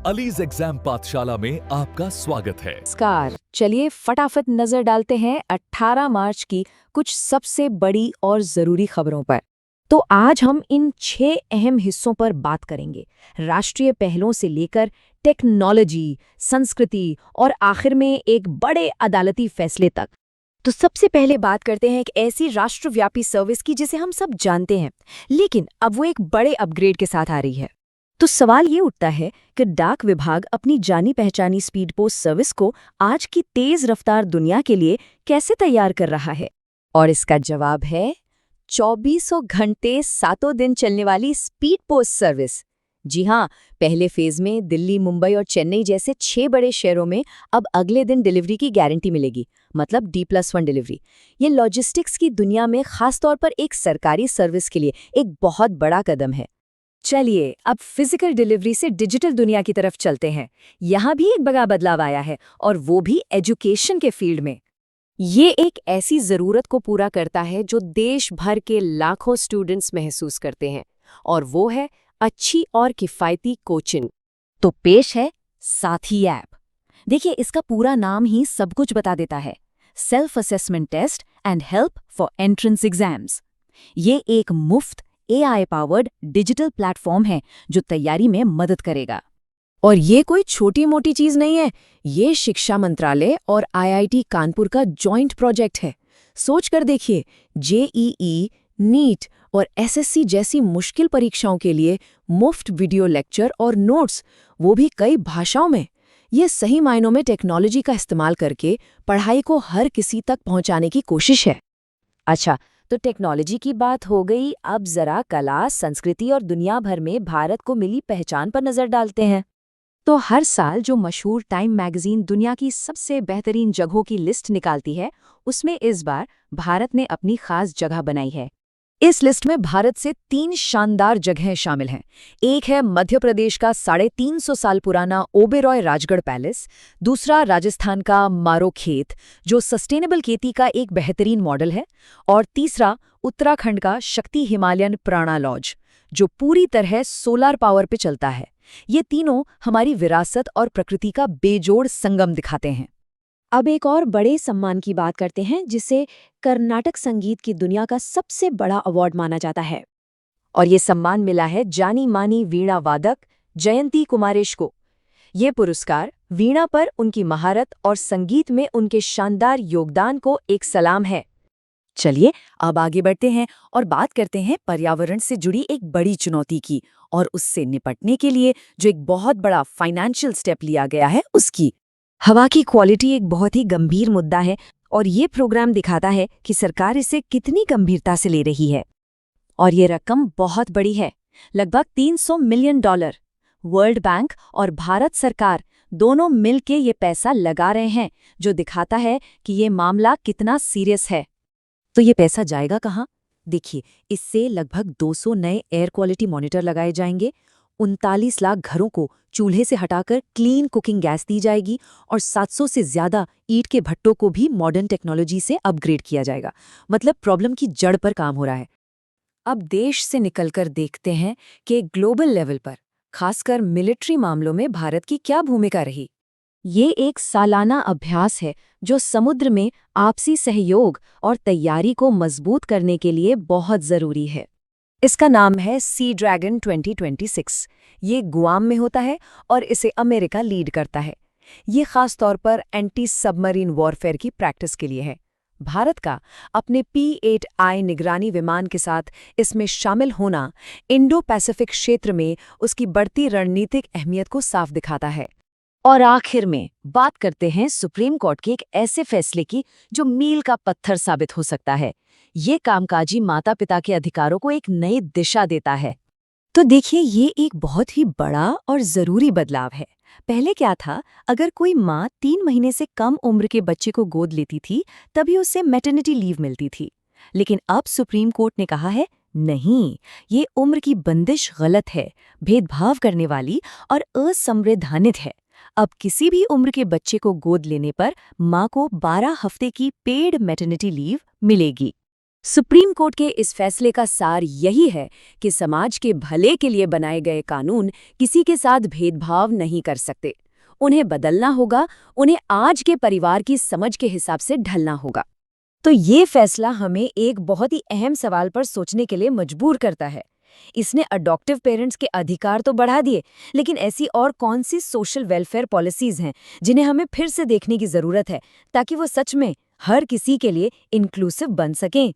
Allies exam पाठशाला में आपका स्वागत है। नमस्कार, चलिए फटाफट नजर डालते हैं 18 मार्च की कुछ सबसे बड़ी और जरूरी खबरों पर। तो आज हम इन 6 अहम हिस्सों पर बात करेंगे, राष्ट्रीय पहलों से लेकर टेक्नोलॉजी, संस्कृति और आखिर में एक बड़े अदालती फैसले तक। तो सबसे पहले बात करते हैं एक ऐसी राष्ट्रव्यापी सर्विस की जिसे हम सब जानते हैं, लेकिन अब वो एक बड़े अपग्रेड के साथ आ रही है। तो सवाल ये उठता है कि डाक विभाग अपनी जानी पहचानी स्पीड पोस्ट सर्विस को आज की तेज रफ्तार दुनिया के लिए कैसे तैयार कर रहा है? और इसका जवाब है 2400 घंटे 7 दिन चलने वाली स्पीड पोस्ट सर्विस। जी हाँ, पहले फेज में दिल्ली, मुंबई और चेन्नई जैसे 6 बड़े शहरों में अब अगले दिन डिलीवरी की गारंटी मिलेगी, मतलब D+1 डिलीवरी। ये लॉजिस्टिक्स की दुनिया में खासतौर पर एक सरकारी सर्विस के लिए एक बहुत बड़ा कदम है। चलिए अब फिजिकल डिलीवरी से डिजिटल दुनिया की तरफ चलते हैं। यहाँ भी एक बड़ा बदलाव आया है, और वो भी एजुकेशन के फील्ड में। ये एक ऐसी ज़रूरत को पूरा करता है जो देश भर के लाखों स्टूडेंट्स महसूस करते हैं, और वो है अच्छी और किफ़ायती कोचिंग। तो पेश है साथी ऐप। देखिए, इसका पूरा नाम ही सब कुछ बता देता है, self assessment test and help for entrance exams. ये एक मुफ्त AI पावर्ड डिजिटल प्लेटफॉर्म है जो तैयारी में मदद करेगा। और ये कोई छोटी मोटी चीज नहीं है, ये शिक्षा मंत्रालय और IIT कानपुर का जॉइंट प्रोजेक्ट है। सोच कर देखिए, JEE, नीट और SSC जैसी मुश्किल परीक्षाओं के लिए मुफ्त वीडियो लेक्चर और नोट्स, वो भी कई भाषाओं में। ये सही मायनों में टेक्नोलॉजी का इस्तेमाल करके पढ़ाई को हर किसी तक पहुंचाने की कोशिश है। अच्छा, तो टेक्नोलॉजी की बात हो गई, अब जरा कला, संस्कृति और दुनिया भर में भारत को मिली पहचान पर नजर डालते हैं। तो हर साल जो मशहूर टाइम मैगजीन दुनिया की सबसे बेहतरीन जगहों की लिस्ट निकालती है, उसमें इस बार भारत ने अपनी खास जगह बनाई है। इस लिस्ट में भारत से 3 शानदार जगहें शामिल हैं। एक है मध्य प्रदेश का 350 साल पुराना ओबेरॉय राजगढ़ पैलेस, दूसरा राजस्थान का मारो खेत जो सस्टेनेबल खेती का एक बेहतरीन मॉडल है, और तीसरा उत्तराखंड का शक्ति हिमालयन प्राणा लॉज जो पूरी तरह सोलर पावर पे चलता है। ये तीनों हमारी विरासत और प्रकृति का बेजोड़ संगम दिखाते हैं। अब एक और बड़े सम्मान की बात करते हैं, जिसे कर्नाटक संगीत की दुनिया का सबसे बड़ा अवार्ड माना जाता है। और ये सम्मान मिला है जानी मानी वीणा वादक जयंती कुमारेश को। ये पुरस्कार वीणा पर उनकी महारत और संगीत में उनके शानदार योगदान को एक सलाम है। चलिए अब आगे बढ़ते हैं और बात करते हैं पर्यावरण से जुड़ी एक बड़ी चुनौती की, और उससे निपटने के लिए जो एक बहुत बड़ा फाइनेंशियल स्टेप लिया गया है उसकी। हवा की क्वालिटी एक बहुत ही गंभीर मुद्दा है, और ये प्रोग्राम दिखाता है कि सरकार इसे कितनी गंभीरता से ले रही है। और ये रकम बहुत बड़ी है, लगभग $300 मिलियन। वर्ल्ड बैंक और भारत सरकार दोनों मिलके ये पैसा लगा रहे हैं, जो दिखाता है कि ये मामला कितना सीरियस है। तो ये पैसा जाएगा कहाँ? देखिए, इससे लगभग 200 नए एयर क्वालिटी मॉनिटर लगाए जाएंगे, 39 लाख घरों को चूल्हे से हटाकर क्लीन कुकिंग गैस दी जाएगी, और 700 से ज्यादा ईंट के भट्टों को भी मॉडर्न टेक्नोलॉजी से अपग्रेड किया जाएगा। मतलब प्रॉब्लम की जड़ पर काम हो रहा है। अब देश से निकलकर देखते हैं कि ग्लोबल लेवल पर, खासकर मिलिट्री मामलों में भारत की क्या भूमिका रही। ये एक सालाना अभ्यास है जो समुद्र में आपसी सहयोग और तैयारी को मजबूत करने के लिए बहुत जरूरी है। इसका नाम है सी ड्रैगन 2026। ये गुआम में होता है और इसे अमेरिका लीड करता है। ये खास तौर पर एंटी सबमरीन वॉरफेयर की प्रैक्टिस के लिए है। भारत का अपने P-8I निगरानी विमान के साथ इसमें शामिल होना इंडो पैसिफिक क्षेत्र में उसकी बढ़ती रणनीतिक अहमियत को साफ दिखाता है। और आखिर में बात करते हैं सुप्रीम कोर्ट के एक ऐसे फैसले की जो मील का पत्थर साबित हो सकता है। ये कामकाजी माता पिता के अधिकारों को एक नई दिशा देता है। तो देखिए, ये एक बहुत ही बड़ा और जरूरी बदलाव है। पहले क्या था, अगर कोई माँ 3 महीने से कम उम्र के बच्चे को गोद लेती थी तभी उसे मैटरनिटी लीव मिलती थी। लेकिन अब सुप्रीम कोर्ट ने कहा है, नहीं, ये उम्र की बंदिश गलत है, भेदभाव करने वाली और असंवैधानिक है। अब किसी भी उम्र के बच्चे को गोद लेने पर माँ को 12 हफ्ते की पेड मैटरनिटी लीव मिलेगी। सुप्रीम कोर्ट के इस फैसले का सार यही है कि समाज के भले के लिए बनाए गए कानून किसी के साथ भेदभाव नहीं कर सकते। उन्हें बदलना होगा, उन्हें आज के परिवार की समझ के हिसाब से ढलना होगा। तो ये फैसला हमें एक बहुत ही अहम सवाल पर सोचने के लिए मजबूर करता है। इसने अडॉप्टिव पेरेंट्स के अधिकार तो बढ़ा दिए, लेकिन ऐसी और कौन सी सोशल वेलफेयर पॉलिसीज हैं जिन्हें हमें फिर से देखने की जरूरत है, ताकि वो सच में हर किसी के लिए इंक्लूसिव बन सकें।